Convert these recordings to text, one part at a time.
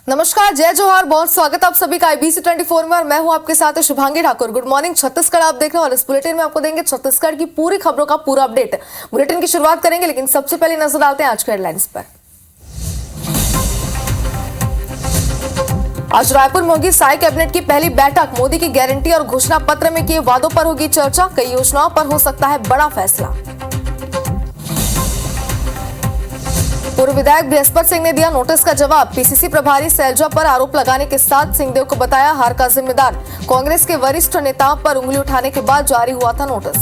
नमस्कार, जय जोहार, बहुत स्वागत आप सभी का IBC 24 में और मैं हूं आपके साथ शुभांगी ठाकुर। गुड मॉर्निंग छत्तीसगढ़ आप देख रहे हैं और इस बुलेटिन में आपको देंगे छत्तीसगढ़ की पूरी खबरों का पूरा अपडेट। बुलेटिन की शुरुआत करेंगे, लेकिन सबसे पहले नजर डालते हैं आज के हेडलाइंस पर। आज रायपुर में होगी साई कैबिनेट की पहली बैठक। मोदी की गारंटी और घोषणा पत्र में किए वादों पर होगी चर्चा। कई योजनाओं पर हो सकता है बड़ा फैसला। पूर्व विधायक बृहस्पति सिंह ने दिया नोटिस का जवाब। PCC प्रभारी सैलजा पर आरोप लगाने के साथ सिंहदेव को बताया हार का जिम्मेदार। कांग्रेस के वरिष्ठ नेताओं पर उंगली उठाने के बाद जारी हुआ था नोटिस।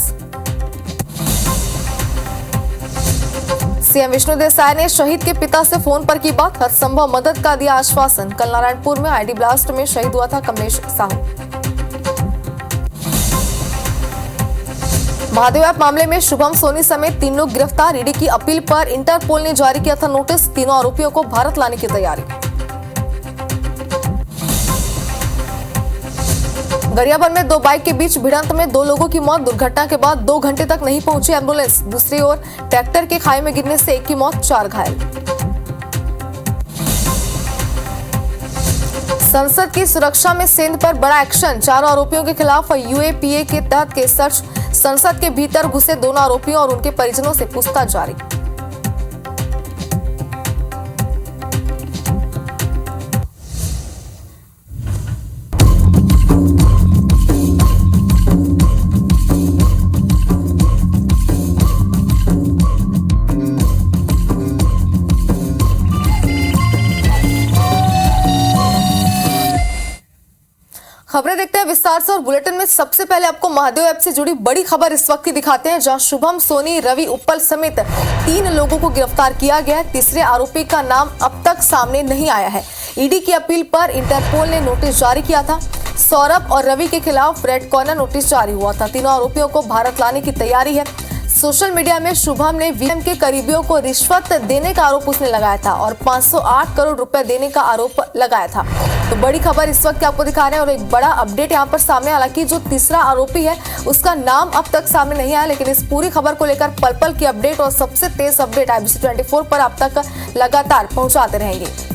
सीएम विष्णुदेव साय ने शहीद के पिता से फोन पर की बात। हर संभव मदद का दिया आश्वासन। कल नारायणपुर में आईडी ब्लास्ट में शहीद हुआ था कमलेश साहू। महादेव ऐप मामले में शुभम सोनी समेत 3 लोग गिरफ्तार। ईडी की अपील पर इंटरपोल ने जारी किया था नोटिस। तीनों आरोपियों को भारत लाने की तैयारी। गरियाबंद में 2 बाइक के बीच भिड़ंत में 2 लोगों की मौत। दुर्घटना के बाद 2 घंटे तक नहीं पहुंची एम्बुलेंस। दूसरी ओर ट्रैक्टर के खाई में गिरने से 1 की मौत, 4 घायल। संसद की सुरक्षा में सेंध पर बड़ा एक्शन। 4 आरोपियों के खिलाफ UAPA के तहत केस दर्ज। संसद के भीतर घुसे दोनों आरोपियों और उनके परिजनों से पूछताछ जारी। खबरें देखते हैं विस्तार से और बुलेटिन में सबसे पहले आपको महादेव ऐप से जुड़ी बड़ी खबर इस वक्त की दिखाते हैं, जहां शुभम सोनी, रवि उप्पल समेत 3 लोगों को गिरफ्तार किया गया है। तीसरे आरोपी का नाम अब तक सामने नहीं आया है। ईडी की अपील पर इंटरपोल ने नोटिस जारी किया था। सौरभ और रवि के खिलाफ रेड कॉर्नर नोटिस जारी हुआ था। तीनों आरोपियों को भारत लाने की तैयारी है। सोशल मीडिया में शुभम ने VM के करीबियों को रिश्वत देने का आरोप उसने लगाया था और 508 करोड़ रुपए देने का आरोप लगाया था। तो बड़ी खबर इस वक्त आपको दिखा रहे हैं और एक बड़ा अपडेट यहाँ पर सामने। हालांकि जो तीसरा आरोपी है उसका नाम अब तक सामने नहीं आया, लेकिन इस पूरी खबर को लेकर पल पल की अपडेट और सबसे तेज अपडेट IBC 24 पर आप तक लगातार पहुंचाते रहेंगे।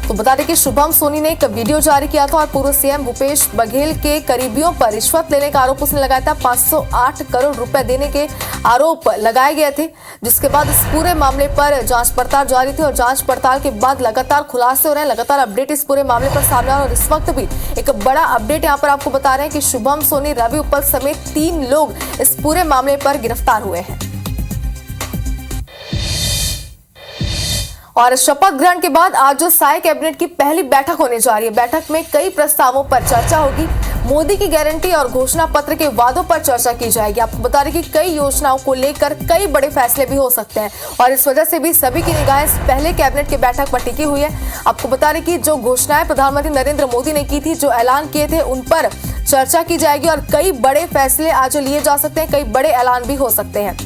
तो बता दें कि शुभम सोनी ने एक वीडियो जारी किया था और पूर्व CM भूपेश बघेल के करीबियों पर रिश्वत लेने का आरोप उसने लगाया था। 508 करोड़ रुपए देने के आरोप लगाए गए थे, जिसके बाद इस पूरे मामले पर जांच पड़ताल जारी थी और जांच पड़ताल के बाद लगातार खुलासे हो रहे हैं, लगातार अपडेट इस पूरे मामले पर सामने आ रहा है। और इस वक्त भी एक बड़ा अपडेट यहाँ पर आपको बता रहे हैं कि शुभम सोनी, रवि उप्पल समेत 3 लोग इस पूरे मामले पर गिरफ्तार हुए हैं। और शपथ ग्रहण के बाद आज जो साई कैबिनेट की पहली बैठक होने जा रही है, बैठक में कई प्रस्तावों पर चर्चा होगी। मोदी की गारंटी और घोषणा पत्र के वादों पर चर्चा की जाएगी। आपको बता दें कि कई योजनाओं को लेकर कई बड़े फैसले भी हो सकते हैं और इस वजह से भी सभी की निगाहें पहले कैबिनेट की बैठक पर टिकी हुई है। आपको बता दें कि जो घोषणाएं प्रधानमंत्री नरेंद्र मोदी ने की थी, जो ऐलान किए थे, उन पर चर्चा की जाएगी और कई बड़े फैसले आज लिए जा सकते हैं, कई बड़े ऐलान भी हो सकते हैं।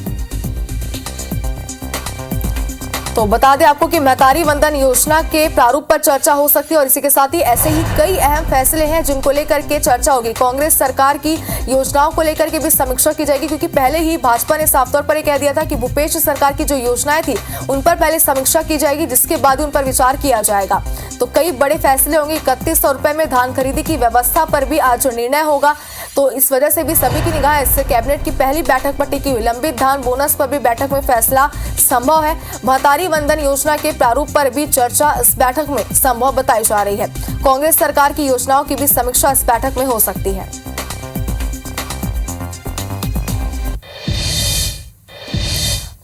तो बता दें आपको कि महतारी वंदन योजना के प्रारूप पर चर्चा हो सकती है और इसी के साथ ही ऐसे ही कई अहम फैसले हैं जिनको लेकर के चर्चा होगी। कांग्रेस सरकार की योजनाओं को लेकर के भी समीक्षा की जाएगी, क्योंकि पहले ही भाजपा ने साफ तौर पर कह दिया था कि भूपेश सरकार की जो योजनाएं थी उन पर पहले समीक्षा की जाएगी, जिसके बाद उन पर विचार किया जाएगा। तो कई बड़े फैसले होंगे। 3100 रुपए में धान खरीदी की व्यवस्था पर भी आज निर्णय होगा। तो इस वजह से भी सभी की निगाह इस कैबिनेट की पहली बैठक पर टिकी हुई। लंबित धान बोनस पर भी बैठक में फैसला संभव है। महतारी वंदन योजना के प्रारूप पर भी चर्चा इस बैठक में संभव बताई जा रही है। कांग्रेस सरकार की योजनाओं की भी समीक्षा इस बैठक में हो सकती है।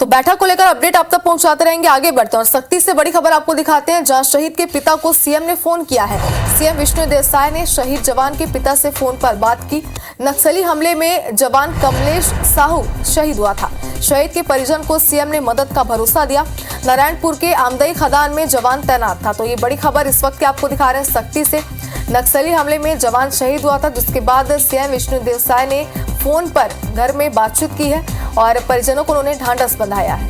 तो बैठक को लेकर अपडेट आप तक पहुंचाते रहेंगे। आगे बढ़ते हैं और सख्ती से बड़ी खबर आपको दिखाते हैं, जहां शहीद के पिता को CM ने फोन किया है। CM विष्णुदेव साय ने शहीद जवान के पिता से फोन पर बात की। नक्सली हमले में जवान कमलेश साहू शहीद हुआ था। शहीद के परिजन को CM ने मदद का भरोसा दिया। नारायणपुर के आमदई खदान में जवान तैनात था। तो ये बड़ी खबर इस वक्त आपको दिखा रहे हैं सख्ती से। नक्सली हमले में जवान शहीद हुआ था, जिसके बाद CM विष्णुदेव साय ने फोन पर घर में बातचीत की है और परिजनों को उन्होंने ढांढस बंधाया है।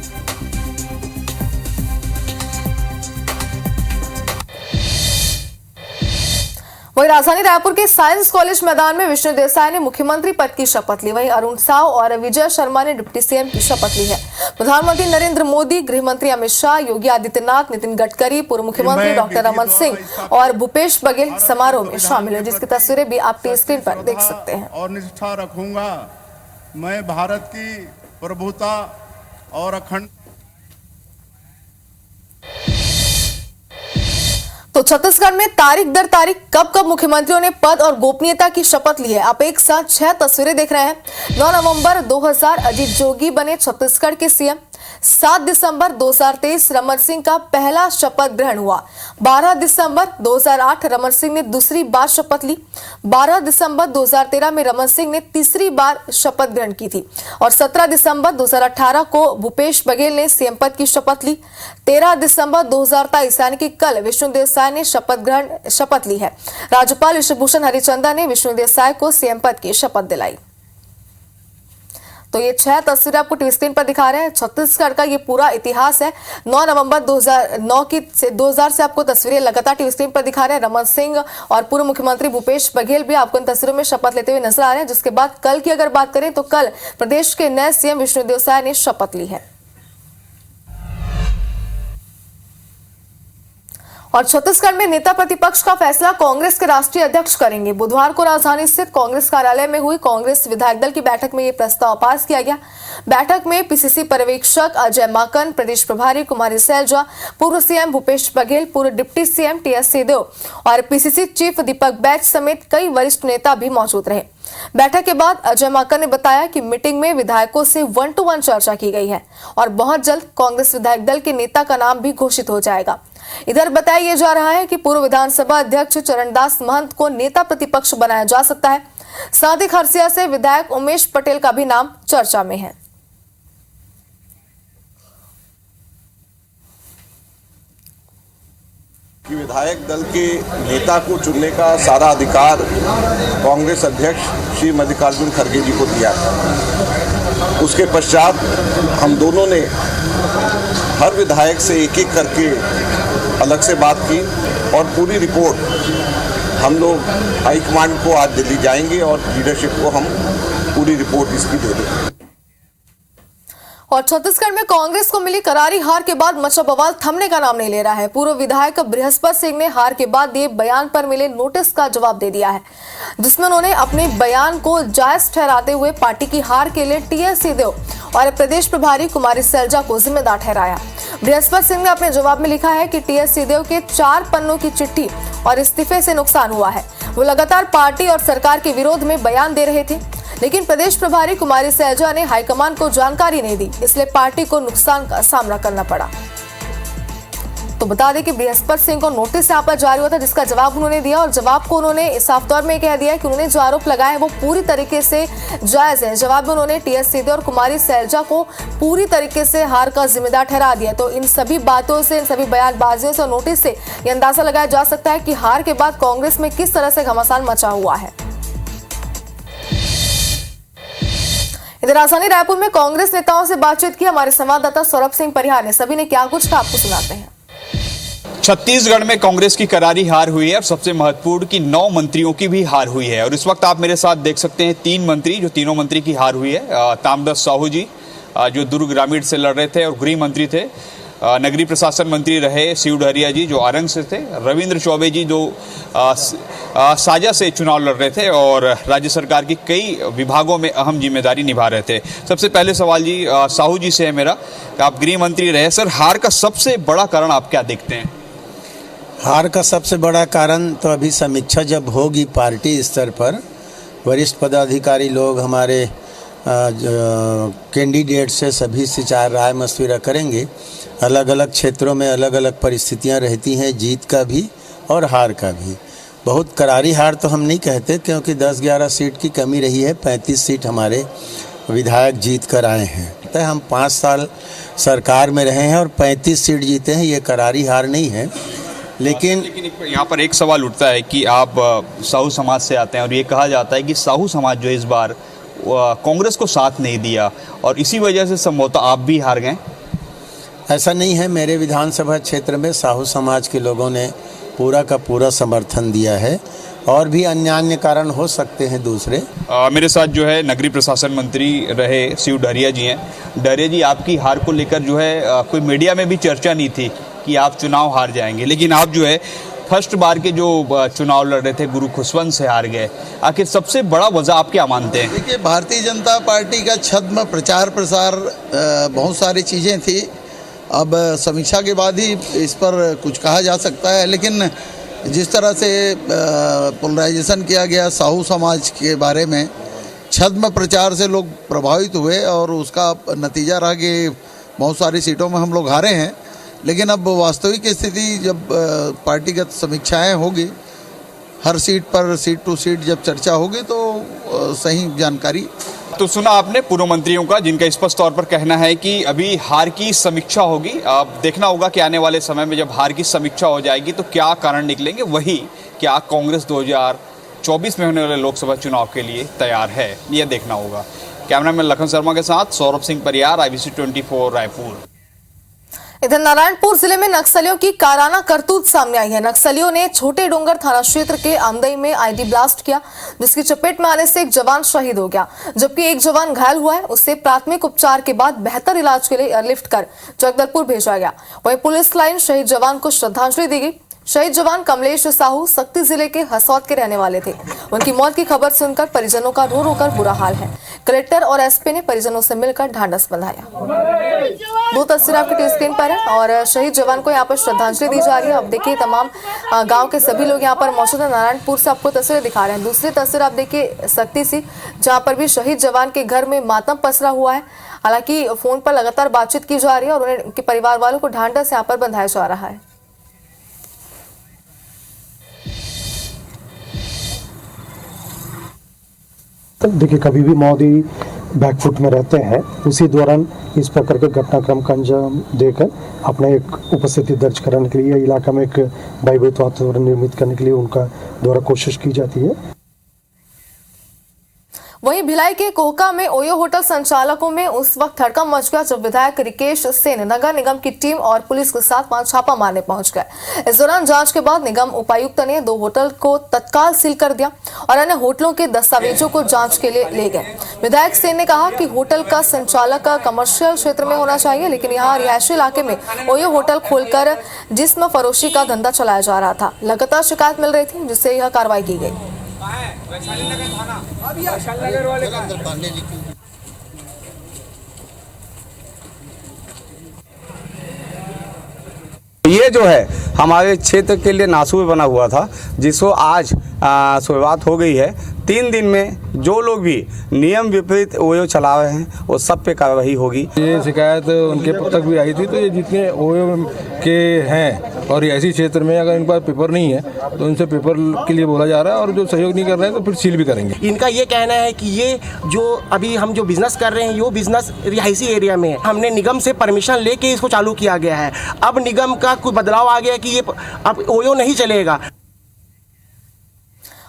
वहीं राजधानी रायपुर के साइंस कॉलेज मैदान में विष्णु देसाई ने मुख्यमंत्री पद की शपथ ली। वहीं अरुण साव और विजय शर्मा ने डिप्टी सीएम की शपथ ली है। प्रधानमंत्री नरेंद्र मोदी, गृह मंत्री अमित शाह, योगी आदित्यनाथ, नितिन गडकरी, पूर्व मुख्यमंत्री डॉक्टर रमन सिंह और भूपेश बघेल समारोह में शामिल है, जिसकी तस्वीरें भी आप स्क्रीन पर देख सकते हैं। और निष्ठा रखूंगा मैं भारत की प्रभुता और अखंड। तो छत्तीसगढ़ में तारीख दर तारीख कब मुख्यमंत्रियों ने पद और गोपनीयता की शपथ ली है। आप एक साथ 6 तस्वीरें देख रहे हैं। 9 नवंबर 2000 अजीत जोगी बने छत्तीसगढ़ के सीएम। 7 दिसंबर 2023 रमन सिंह का पहला शपथ ग्रहण हुआ। 12 दिसंबर 2008 रमन सिंह ने दूसरी बार शपथ ली। 12 दिसंबर 2013 में रमन सिंह ने तीसरी बार शपथ ग्रहण की थी और 17 दिसंबर 2018 को भूपेश बघेल ने सीएम पद की शपथ ली। 13 दिसंबर 2023 यानी कि कल विष्णु देसाई ने शपथ ली है। राज्यपाल विश्वभूषण हरिचंदन ने विष्णु देसाई को सीएम पद की शपथ दिलाई। तो ये 6 तस्वीरें आपको टीवी स्क्रीन पर दिखा रहे हैं। छत्तीसगढ़ का ये पूरा इतिहास है। 9 नवंबर 2000 से आपको तस्वीरें लगातार टीवी स्क्रीन पर दिखा रहे हैं। रमन सिंह और पूर्व मुख्यमंत्री भूपेश बघेल भी आपको इन तस्वीरों में शपथ लेते हुए नजर आ रहे हैं। जिसके बाद कल की अगर बात करें तो कल प्रदेश के नए सीएम विष्णु देसाई ने शपथ ली है। और छत्तीसगढ़ में नेता प्रतिपक्ष का फैसला कांग्रेस के राष्ट्रीय अध्यक्ष करेंगे। बुधवार को राजधानी स्थित कांग्रेस कार्यालय में हुई कांग्रेस विधायक दल की बैठक में यह प्रस्ताव पास किया गया। बैठक में पीसीसी पर्यवेक्षक अजय माकन, प्रदेश प्रभारी कुमारी सैलजा, पूर्व सीएम भूपेश बघेल, पूर्व डिप्टी सीएम टीएस सिंहदेव और पीसीसी चीफ दीपक बैच समेत कई वरिष्ठ नेता भी मौजूद रहे। बैठक के बाद अजय माकन ने बताया कि मीटिंग में विधायकों से 1-to-1 चर्चा की गई है और बहुत जल्द कांग्रेस विधायक दल के नेता का नाम भी घोषित हो जाएगा। इधर बताया जा रहा है कि पूर्व विधानसभा अध्यक्ष चरणदास महंत को नेता प्रतिपक्ष बनाया जा सकता है। साथ ही खरसिया से विधायक उमेश पटेल का भी नाम चर्चा में है। कि विधायक दल के नेता को चुनने का सारा अधिकार कांग्रेस अध्यक्ष श्री मल्लिकार्जुन खड़गे जी को दिया था। उसके पश्चात हम दोनों ने हर विधायक से एक एक करके अलग से बात की और पूरी रिपोर्ट हम लोग हाईकमांड को आज दिल्ली जाएंगे और लीडरशिप को हम पूरी रिपोर्ट इसकी दे देंगे। और छत्तीसगढ़ में कांग्रेस को मिली करारी हार के बाद मचा बवाल थमने का नाम नहीं ले रहा है। पूर्व विधायक बृहस्पति सिंह ने हार के बाद दिए बयान पर मिले नोटिस का जवाब दे दिया है, जिसमें उन्होंने अपने बयान को जायज ठहराते हुए पार्टी की हार के लिए टीएस सिंहदेव और प्रदेश प्रभारी कुमारी सैलजा को जिम्मेदार ठहराया। बृहस्पति सिंह ने अपने जवाब में लिखा है कि टीएस सिंहदेव के 4 पन्नों की चिट्ठी और इस्तीफे से नुकसान हुआ है। वो लगातार पार्टी और सरकार के विरोध में बयान दे रहे थे, लेकिन प्रदेश प्रभारी कुमारी सैलजा ने हाईकमान को जानकारी नहीं दी, इसलिए पार्टी को नुकसान का सामना करना पड़ा। तो बता दें कि बृहस्पति सिंह को नोटिस यहाँ पर जारी हुआ था, जिसका जवाब उन्होंने दिया और जवाब को उन्होंने साफ तौर में कह दिया कि उन्होंने जो आरोप लगाए वो पूरी तरीके से जायज है। जवाब में उन्होंने टीएस सिंहदेव और कुमारी सैलजा को पूरी तरीके से हार का जिम्मेदार ठहरा दिया। तो इन सभी बातों से, इन सभी बयानबाजियों से और नोटिस से यह अंदाजा लगाया जा सकता है कि हार के बाद कांग्रेस में किस तरह से घमासान मचा हुआ है। इधर राजधानी रायपुर में कांग्रेस नेताओं से बातचीत की हमारे संवाददाता सौरभ सिंह परिहार ने। सभी ने क्या कुछ कहा, आपको सुनाते हैं। छत्तीसगढ़ में कांग्रेस की करारी हार हुई है और सबसे महत्वपूर्ण कि 9 मंत्रियों की भी हार हुई है। और इस वक्त आप मेरे साथ देख सकते हैं 3 मंत्री, जो तीनों मंत्री की हार हुई है। ताम्रध्वज साहू जी जो दुर्ग ग्रामीण से लड़ रहे थे और गृह मंत्री थे। नगरीय प्रशासन मंत्री रहे शिव डहरिया जी जो आरंग से थे। रविंद्र चौबे जी जो साजा से चुनाव लड़ रहे थे और राज्य सरकार की कई विभागों में अहम जिम्मेदारी निभा रहे थे। सबसे पहले सवाल जी साहू जी से है मेरा, आप गृह मंत्री रहे सर, हार का सबसे बड़ा कारण आप क्या देखते हैं? हार का सबसे बड़ा कारण तो अभी समीक्षा जब होगी पार्टी स्तर पर, वरिष्ठ पदाधिकारी लोग हमारे कैंडिडेट से सभी से 4 राय मशविरा करेंगे। अलग अलग क्षेत्रों में अलग अलग परिस्थितियां रहती हैं, जीत का भी और हार का भी। बहुत करारी हार तो हम नहीं कहते, क्योंकि 10-11 सीट की कमी रही है। 35 सीट हमारे विधायक जीत कर आए हैं। तो हम 5 साल सरकार में रहे हैं और 35 सीट जीते हैं, ये करारी हार नहीं है। लेकिन यहाँ पर एक सवाल उठता है कि आप साहू समाज से आते हैं और ये कहा जाता है कि साहू समाज जो इस बार कांग्रेस को साथ नहीं दिया और इसी वजह से संभवतः आप भी हार गए। ऐसा नहीं है, मेरे विधानसभा क्षेत्र में साहू समाज के लोगों ने पूरा का पूरा समर्थन दिया है और भी अन्य कारण हो सकते हैं दूसरे। मेरे साथ जो है नगरीय प्रशासन मंत्री रहे शिव डहरिया जी हैं। डहरिया जी, आपकी हार को लेकर जो है कोई मीडिया में भी चर्चा नहीं थी कि आप चुनाव हार जाएंगे, लेकिन आप जो है फर्स्ट बार के जो चुनाव लड़ रहे थे गुरु खुशवंत से हार गए। आखिर सबसे बड़ा वजह आप क्या मानते हैं? देखिए, भारतीय जनता पार्टी का छद्म प्रचार प्रसार बहुत सारी चीज़ें थी। अब समीक्षा के बाद ही इस पर कुछ कहा जा सकता है, लेकिन जिस तरह से पोलराइजेशन किया गया साहू समाज के बारे में, छद्म प्रचार से लोग प्रभावित हुए और उसका नतीजा रहा कि बहुत सारी सीटों में हम लोग हारे हैं। लेकिन अब वास्तविक स्थिति जब पार्टीगत समीक्षाएं होगी, हर सीट पर सीट टू सीट जब चर्चा होगी तो सही जानकारी। तो सुना आपने पूर्व मंत्रियों का, जिनका स्पष्ट तौर पर कहना है कि अभी हार की समीक्षा होगी। अब देखना होगा कि आने वाले समय में जब हार की समीक्षा हो जाएगी तो क्या कारण निकलेंगे। वही क्या कांग्रेस 2024 में होने वाले लोकसभा चुनाव के लिए तैयार है, यह देखना होगा। कैमरामैन लखन शर्मा के साथ सौरभ सिंह परियार, IBC 24 रायपुर। इधर नारायणपुर जिले में नक्सलियों की काराना करतूत सामने आई है। नक्सलियों ने छोटे डोंगर थाना क्षेत्र के आमदई में आईडी ब्लास्ट किया, जिसकी चपेट में आने से एक जवान शहीद हो गया, जबकि एक जवान घायल हुआ है। उससे प्राथमिक उपचार के बाद बेहतर इलाज के लिए एयरलिफ्ट कर जगदलपुर भेजा गया। वहीं पुलिस लाइन शहीद जवान को श्रद्धांजलि दी गई। शहीद जवान कमलेश साहू सक्ती जिले के हसौद के रहने वाले थे। उनकी मौत की खबर सुनकर परिजनों का रो रो कर बुरा हाल है। कलेक्टर और एसपी ने परिजनों से मिलकर ढांढस बंधाया। दो तस्वीर आपके स्क्रीन पर है और शहीद जवान को यहाँ पर श्रद्धांजलि दी जा रही है। अब देखिए, तमाम गांव के सभी लोग यहाँ पर मौजूद है। नारायणपुर से आपको तस्वीरें दिखा रहे हैं। दूसरी तस्वीर आप देखिए सक्ती सी, जहाँ पर भी शहीद जवान के घर में मातम पसरा हुआ है। हालांकि फोन पर लगातार बातचीत की जा रही है और उनके परिवार वालों को ढांढस यहाँ पर बंधाया जा रहा है। देखिए, कभी भी मोदी बैकफुट में रहते हैं, उसी दौरान इस प्रकार के घटनाक्रम का अंजाम देकर अपने एक उपस्थिति दर्ज कराने के लिए इलाका में एक भयभीत वातावरण निर्मित करने के लिए उनका द्वारा कोशिश की जाती है। वहीं भिलाई के कोहका में ओयो होटल संचालकों में उस वक्त हड़कंप मच गया जब विधायक रिकेश सेन नगर निगम की टीम और पुलिस के साथ वहां छापा मारने पहुंच गए। इस दौरान जांच के बाद निगम उपायुक्त ने 2 होटल को तत्काल सील कर दिया और अन्य होटलों के दस्तावेजों को जांच के लिए ले गए। विधायक सेन ने कहा कि होटल का संचालक कमर्शियल क्षेत्र में होना चाहिए, लेकिन यहाँ रिहायशी इलाके में ओयो होटल खोलकर जिस्म फरोशी का धंधा चलाया जा रहा था। लगातार शिकायत मिल रही थी, जिससे यह कार्रवाई की गई। ये जो है हमारे क्षेत्र के लिए नासूर बना हुआ था, जिसको आज शुरुआत हो गई है। 3 दिन में जो लोग भी नियम विपरीत ओयो चला रहे हैं वो सब पे कार्रवाई होगी। ये शिकायत उनके तक भी आई थी, तो ये जितने ओयो के हैं और ऐसी क्षेत्र में अगर इनके पास पेपर नहीं है तो उनसे पेपर के लिए बोला जा रहा है, और जो सहयोग नहीं कर रहे हैं तो फिर सील भी करेंगे। इनका ये कहना है कि ये जो अभी हम जो बिजनेस कर रहे हैं, ये बिजनेस रिहायशी एरिया में है। हमने निगम से परमिशन लेके इसको चालू किया गया है। अब निगम का कोई बदलाव आ गया कि ये अब ओयो नहीं चलेगा।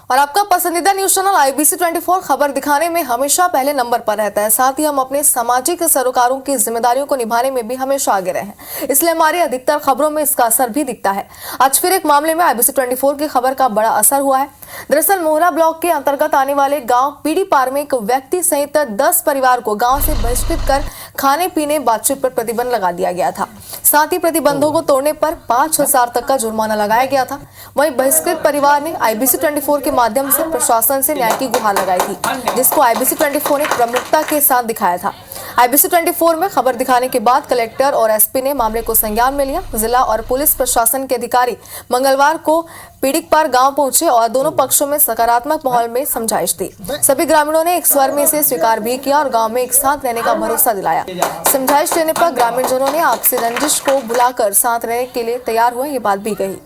और आपका पसंदीदा न्यूज चैनल IBC 24 खबर दिखाने में हमेशा पहले नंबर पर रहता है। साथ ही हम अपने सामाजिक सरोकारों की जिम्मेदारियों को निभाने में भी हमेशा आगे रहे हैं, इसलिए हमारी अधिकतर खबरों में इसका असर भी दिखता है। आज फिर एक मामले में IBC 24 की खबर का बड़ा असर हुआ है। दरअसल मोहरा ब्लॉक के अंतर्गत आने वाले गांव पीड़ी पार में एक व्यक्ति सहित 10 परिवार को गांव से बहिष्कृत कर खाने पीने बातचीत पर प्रतिबंध लगा दिया गया था। साथ ही प्रतिबंधों को तोड़ने पर 5,000 तक का जुर्माना लगाया गया था। वहीं बहिष्कृत परिवार ने IBC 24 के माध्यम से प्रशासन से न्याय की गुहार लगाई थी, जिसको IBC 24 ने प्रमुखता के साथ दिखाया था। IBC 24 में खबर दिखाने के बाद कलेक्टर और एसपी ने मामले को संज्ञान में लिया। जिला और पुलिस प्रशासन के अधिकारी मंगलवार को पीड़िकपार गांव पहुंचे और दोनों पक्षों में सकारात्मक माहौल में समझाइश दी। सभी ग्रामीणों ने एक स्वर में इसे स्वीकार भी किया और गांव में एक साथ रहने का भरोसा दिलाया। समझाइश देने पर ग्रामीणजनों ने आपसी रंजिश को भुलाकर साथ रहने के लिए तैयार हुए, ये बात भी कही।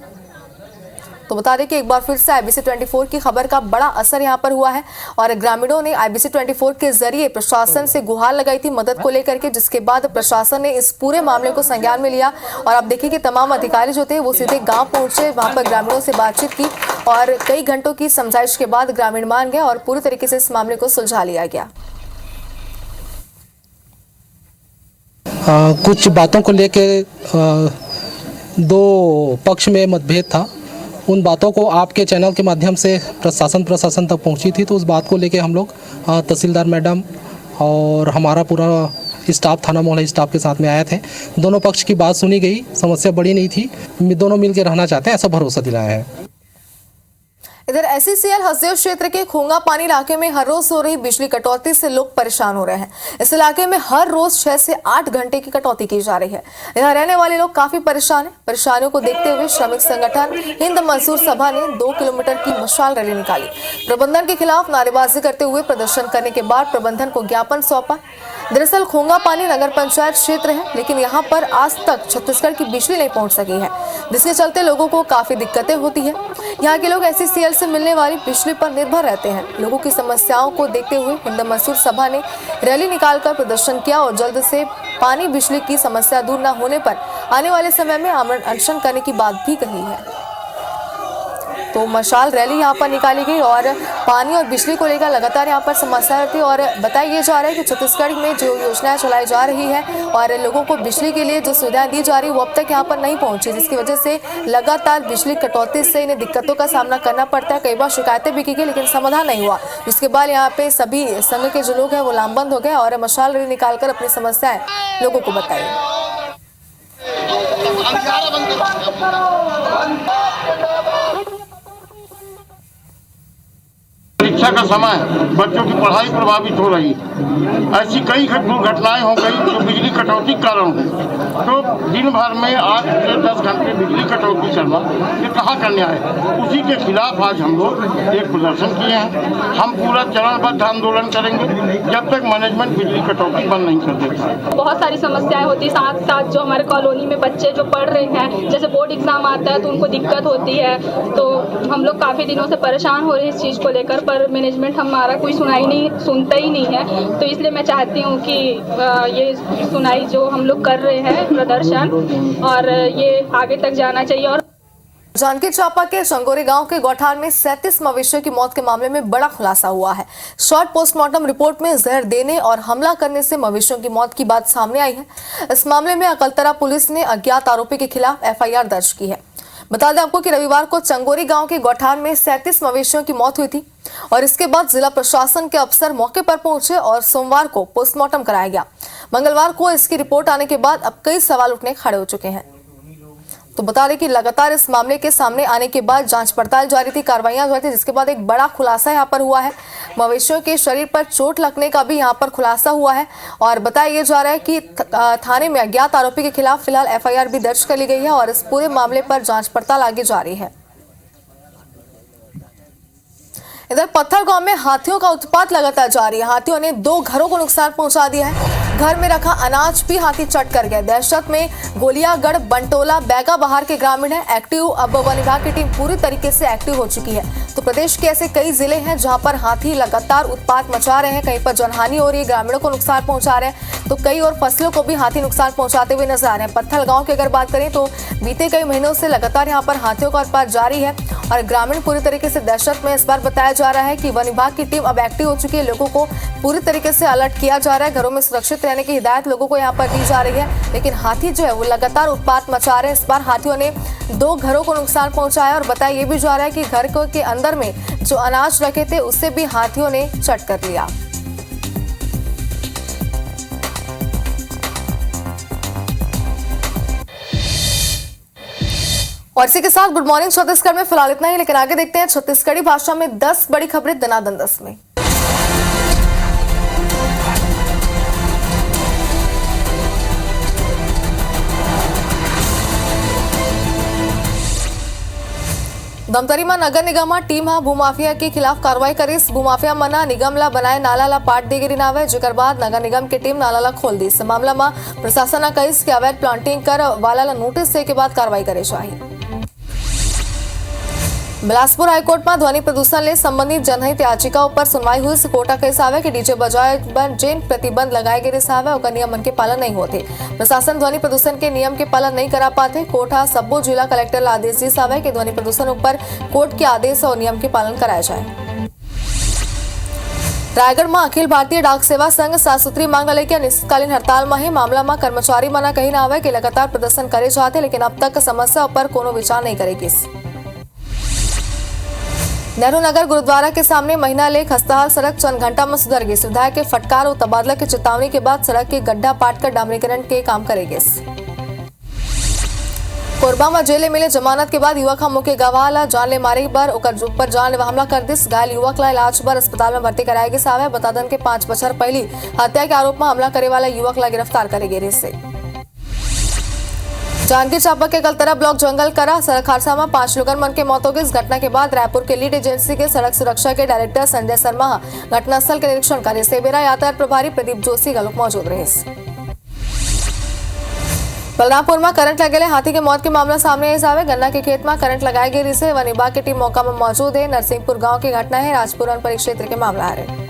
तो बता दें कि एक बार फिर से IBC 24 की खबर का बड़ा असर यहां पर हुआ है और ग्रामीणों ने IBC 24 के जरिए प्रशासन से गुहार लगाई थी मदद को लेकर के, जिसके बाद प्रशासन ने इस पूरे मामले को संज्ञान में लिया। और आप देखिए कि तमाम अधिकारी जो थे वो सीधे गांव पहुंचे, वहां पर ग्रामीणों से बातचीत की और कई घंटों की समझाइश के बाद ग्रामीण मान गए और पूरी तरीके से इस मामले को सुलझा लिया गया। कुछ बातों को लेकर 2 पक्ष में मतभेद था उन बातों को आपके चैनल के माध्यम से प्रशासन तक पहुंची थी, तो उस बात को लेके हम लोग तहसीलदार मैडम और हमारा पूरा स्टाफ, थाना मोहल्ला स्टाफ के साथ में आए थे। दोनों पक्ष की बात सुनी गई, समस्या बड़ी नहीं थी, दोनों मिल के रहना चाहते हैं, ऐसा भरोसा दिलाया है। इधर SECL हसदेव क्षेत्र के खोंगा पानी इलाके में हर रोज हो रही बिजली कटौती से लोग परेशान हो रहे हैं। इस इलाके में हर रोज 6 से 8 घंटे की कटौती की जा रही है। यहाँ रहने वाले लोग काफी परेशान हैं। परेशानियों को देखते हुए श्रमिक संगठन हिंद मजदूर सभा ने 2 किलोमीटर की मशाल रैली निकाली। प्रबंधन के खिलाफ नारेबाजी करते हुए प्रदर्शन करने के बाद प्रबंधन को ज्ञापन सौंपा। दरअसल खोंगा पानी नगर पंचायत क्षेत्र है, लेकिन यहाँ पर आज तक छत्तीसगढ़ की बिजली नहीं पहुँच सकी है, जिसके चलते लोगों को काफी दिक्कतें होती है। यहाँ के लोग SECL से मिलने वाली बिजली पर निर्भर रहते हैं। लोगों की समस्याओं को देखते हुए हिंद मजदूर सभा ने रैली निकालकर प्रदर्शन किया और जल्द से पानी बिजली की समस्या दूर न होने पर आने वाले समय में आमरण अनशन करने की बात भी कही है। तो मशाल रैली यहाँ पर निकाली गई और पानी और बिजली को लेकर लगातार यहाँ पर समस्या रहती है और बताया जा रहा है कि छत्तीसगढ़ में जो योजनाएं चलाई जा रही है और लोगों को बिजली के लिए जो सुविधाएं दी जा रही है वो अब तक यहाँ पर नहीं पहुंची, जिसकी वजह से लगातार बिजली कटौती से इन्हें दिक्कतों का सामना करना पड़ता है। कई बार शिकायतें भी की गई लेकिन समाधान नहीं हुआ, जिसके बाद यहाँ पे सभी संघ के जो लोग हैं वो लामबंद हो गए और मशाल रैली निकालकर अपनी समस्याएं लोगों को बताई। परीक्षा का समय बच्चों की पढ़ाई प्रभावित हो रही है। ऐसी कई दुर्घटनाएं हो गई जो बिजली कटौती के कारण हुई। तो दिन भर में 8 से 10 घंटे बिजली कटौती करना ये कहाँ का न्याय है। उसी के खिलाफ आज हम लोग एक प्रदर्शन किए हैं। हम पूरा चरणबद्ध आंदोलन करेंगे जब तक मैनेजमेंट बिजली कटौती बंद नहीं कर देता। बहुत सारी समस्याएं होती, साथ साथ जो हमारे कॉलोनी में बच्चे जो पढ़ रहे हैं, जैसे बोर्ड एग्जाम आता है तो उनको दिक्कत होती है। तो हम लोग काफ़ी दिनों से परेशान हो रहे हैं इस चीज़ को लेकर, पर मैनेजमेंट हमारा कोई सुनता ही नहीं है। तो इसलिए मैं चाहती हूँ कि ये सुनाई जो हम लोग कर रहे हैं प्रदर्शन और ये आगे तक जाना चाहिए। और जांजगीर चांपा के चंगोरी गांव के गौठान में 37 मवेशियों की मौत के मामले में बड़ा खुलासा हुआ है। शॉर्ट पोस्टमार्टम रिपोर्ट में जहर देने और हमला करने से मवेशियों की मौत की बात सामने आई है। इस मामले में अकलतरा पुलिस ने अज्ञात आरोपी के खिलाफ FIR दर्ज की है। बता दें आपको कि रविवार को चंगोरी गांव के गौठान में 37 मवेशियों की मौत हुई थी और इसके बाद जिला प्रशासन के अफसर मौके पर पहुंचे और सोमवार को पोस्टमार्टम कराया गया। मंगलवार को इसकी रिपोर्ट आने के बाद अब कई सवाल उठने खड़े हो चुके हैं। तो बता दें कि लगातार इस मामले के सामने आने के बाद जांच पड़ताल जारी थी, कार्रवाइयां जारी थी, जिसके बाद एक बड़ा खुलासा यहाँ पर हुआ है। मवेशियों के शरीर पर चोट लगने का भी यहाँ पर खुलासा हुआ है और बताया जा रहा है कि थाने में अज्ञात आरोपी के खिलाफ फिलहाल FIR भी दर्ज कर ली गई है और इस पूरे मामले पर जांच पड़ताल आगे जारी है। इधर पत्थर गांव में हाथियों का उत्पात लगातार जारी है। हाथियों ने 2 घरों को नुकसान पहुंचा दिया है। घर में रखा अनाज भी हाथी चट कर गए। दहशत में गोलियागढ़, बंटोला, बैगा बहार के ग्रामीण है एक्टिव। अब वन विभाग की टीम पूरी तरीके से एक्टिव हो चुकी है। तो प्रदेश के ऐसे कई जिले हैं जहां पर हाथी लगातार उत्पात मचा रहे हैं। कहीं पर जनहानि हो रही है, ग्रामीणों को नुकसान पहुंचा रहे हैं, तो कई और फसलों को भी हाथी नुकसान पहुंचाते हुए नजर आ रहे हैं। पत्थल गांव की अगर बात करें तो बीते कई महीनों से लगातार यहाँ पर हाथियों का उत्पात जारी है और ग्रामीण पूरी तरीके से दहशत में। इस बार बताया जा रहा है कि वन विभाग की टीम अब एक्टिव हो चुकी है। लोगों को पूरी तरीके से अलर्ट किया जा रहा है। घरों में सुरक्षित रहने की हिदायत लोगों को यहाँ पर दी जा रही है, लेकिन हाथी जो है वो लगातार उत्पात मचा रहे हैं। इस बार हाथियों ने 2 घरों को नुकसान पहुंचाया और बताया ये भी जा रहा है कि घर के अंदर में जो अनाज रखे थे उससे भी हाथियों ने चट कर लिया। और इसी के साथ गुड मॉर्निंग छत्तीसगढ़ में फिलहाल इतना ही, लेकिन आगे देखते हैं छत्तीसगढ़ी भाषा में 10 बड़ी खबरें दनादन 10 में। धमतरीमा नगर निगम टीम भूमाफिया के खिलाफ कार्रवाई करीस। भूमाफिया मना निगम ला बनाए नाला ला पाट देगिरी नावे, जेकर बाद नगर निगम की टीम नाला ला खोल दी। इस मामला में प्रशासन कहीस कि अवैध प्लांटिंग कर वाला ला नोटिस से के बाद कार्रवाई करे चाहिए। बिलासपुर हाईकोर्ट में ध्वनि प्रदूषण ले संबंधित जनहित याचिका पर सुनवाई हुई। कोर्टा केस आवे कि डीजे बजाए जेन प्रतिबंध लगाए गए आवे और नियमन के पालन नहीं होते। प्रशासन ध्वनि प्रदूषण के नियम के पालन नहीं करा पाते। कोर्ट सब्बो जिला कलेक्टर ला आदेश दी आवे कि ध्वनि प्रदूषण ऊपर कोर्ट के आदेश और नियम के पालन कराया जाए। रायगढ़ में अखिल भारतीय डाक सेवा संघ 7 सूत्री मांग लेके अनिश्चितकालीन हड़ताल में है। मामला में कर्मचारी मना कही ना आवे कि लगातार प्रदर्शन करे जाते, लेकिन अब तक समस्या पर कोनो विचार नहीं करेगी। नेहरू नगर गुरुद्वारा के सामने महीना ले खस्ताहाल सड़क चंद घंटा में सुधर गई। सुविधाएं के फटकार और तबादला की चेतावनी के बाद सड़क के गड्ढा पाटकर डामरीकरण के काम करेगी। कोरबा में जेल मिले जमानत के बाद युवक मुख्य गवाह ला जानले मारे पर ऊपर जानलेवा हमला कर दिस। घायल युवक ला इलाज पर अस्पताल में भर्ती कराया सावे। बता दें कि 5 बछर पहले हत्या के आरोप में हमला करे वाला युवक ला गिरफ्तार करे गए से। जांजगीर चांपा के कलतरा ब्लॉक जंगल करा सड़क हादसा में 5 लोगों मन के मौत हो गई। इस घटना के बाद रायपुर के लीड एजेंसी के सड़क सुरक्षा के डायरेक्टर संजय शर्मा घटनास्थल के निरीक्षण करे। सेवेरा यातायात प्रभारी प्रदीप जोशी गलुक मौजूद रहे। बलरामपुर में करंट लगेले हाथी के मौत के मामला सामने आवे। गन्ना के खेत में करंट लगाई गई से वन विभाग की टीम मौका में मौजूद है। नरसिंहपुर गांव की घटना है। राजपुर वन परिक्षेत्र के मामला है।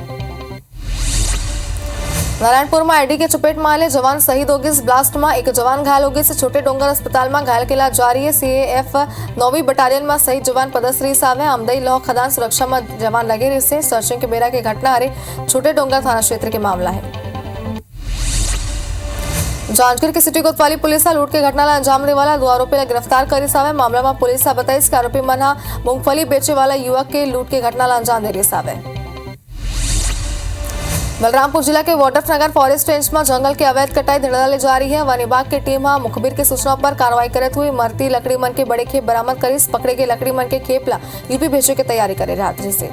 नारायणपुर में आईडी के चपेट में आले जवान शहीद हो गए। इस ब्लास्ट में एक जवान घायल हो गए से छोटे डोंगर अस्पताल में घायल के इलाज जारी है। सीएएफ 9वीं बटालियन में शहीद जवान पदश्री सावे अमदई लौ खदान सुरक्षा में जवान लगे रहे से। सर्चिंग के बेरा की घटना है। छोटे डोंगर थाना क्षेत्र के मामला है। जांजगीर की सिटी कोतवाली पुलिस लूट के घटना अंजाम देने वाला 2 आरोपी गिरफ्तार करी सावे। मामला में पुलिस बताई कि आरोपी मन मूंगफली बेचे वाला युवक के लूट के घटना अंजाम दे रही सावे। बलरामपुर जिला के वाटरफ नगर फॉरेस्ट रेंज में जंगल के अवैध कटाई धड़ल्ला ले जा रही है। वन विभाग की टीम मुखबिर की सूचना पर कार्रवाई करते हुए मरती लकड़ी मन के बड़े खेप बरामद करी। पकड़े गए लकड़ी मन के खेप ला यूपी भेजने की तैयारी करे रात्रि से।